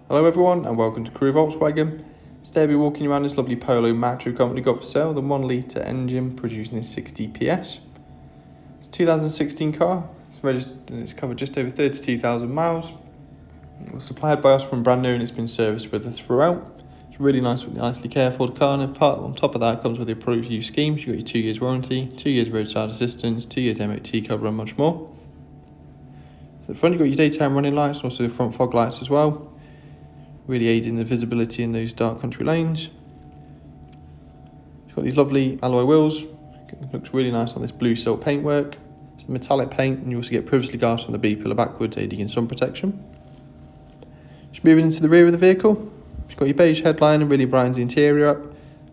Hello everyone and welcome to Crewe Volkswagen. Today I'll be walking around this lovely Polo Match we've currently got for sale, the 1 litre engine producing 60 PS. It's a 2016 car, it's registered and it's covered just over 32,000 miles. It was supplied by us from brand new and it's been serviced with us throughout. It's really nicely cared for the car, and on top of that it comes with the Approved Used schemes. You've got your 2 years warranty, 2 years roadside assistance, 2 years MOT cover and much more. At the front you've got your daytime running lights and also the front fog lights as well, really aiding the visibility in those dark country lanes. It's got these lovely alloy wheels, it looks really nice on this blue silk paintwork. It's metallic paint, and you also get privacy glass from the B pillar backwards, aiding in sun protection. Just moving into the rear of the vehicle, it's got your beige headline and really brightens the interior up.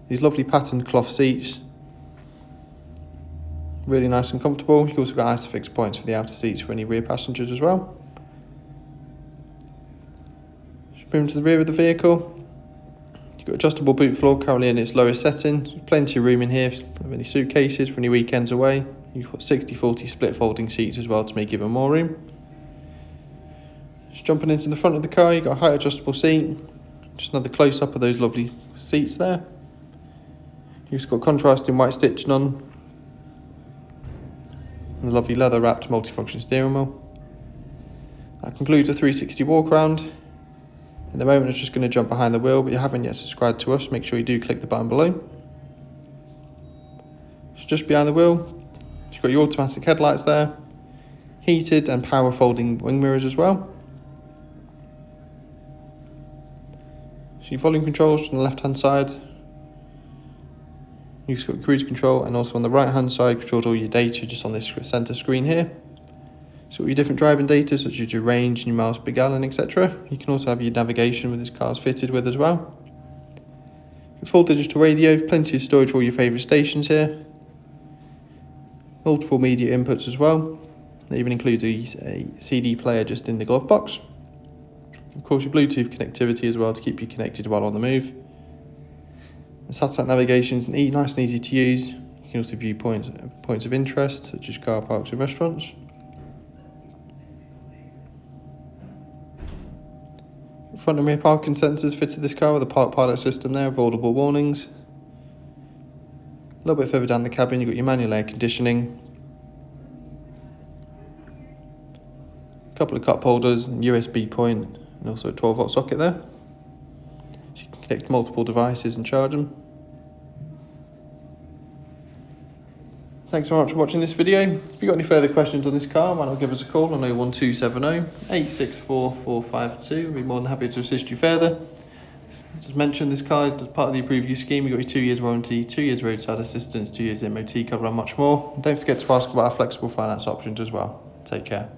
These lovely patterned cloth seats, really nice and comfortable. You've also got ISOFIX points for the outer seats for any rear passengers as well. Moving to the rear of the vehicle, you've got adjustable boot floor currently in its lowest setting. There's plenty of room in here for any suitcases for any weekends away. You've got 60/40 split folding seats as well to make even more room. Just jumping into the front of the car, you've got a height adjustable seat. Just another close up of those lovely seats there. You've got contrasting white stitching on, and the lovely leather wrapped multifunction steering wheel. That concludes the 360 walk around. In the moment, it's just going to jump behind the wheel, but you haven't yet subscribed to us, make sure you do click the button below. So just behind the wheel, you've got your automatic headlights there, heated and power folding wing mirrors as well. So your volume controls on the left hand side. You've got cruise control, and also on the right hand side controls all your data just on this centre screen here. So your different driving data such as your range, your miles per gallon, etc. You can also have your navigation with this car's fitted with as well. Your full digital radio, plenty of storage for all your favourite stations here. Multiple media inputs as well. That even includes a CD player just in the glove box. Of course your Bluetooth connectivity as well to keep you connected while on the move. The satellite navigation is nice and easy to use. You can also view points of interest such as car parks and restaurants. Front and rear parking sensors fitted this car with a park pilot system there with audible warnings. A little bit further down the cabin you've got your manual air conditioning, a couple of cup holders, and USB point, and also a 12-volt socket there. So you can connect multiple devices and charge them. Thanks so much for watching this video. If you've got any further questions on this car, why not give us a call on 01270 864 452. We'll be more than happy to assist you further. As mentioned, this car is part of the Approved Used scheme. You've got your 2 years warranty, 2 years roadside assistance, 2 years MOT cover and much more. And don't forget to ask about our flexible finance options as well. Take care.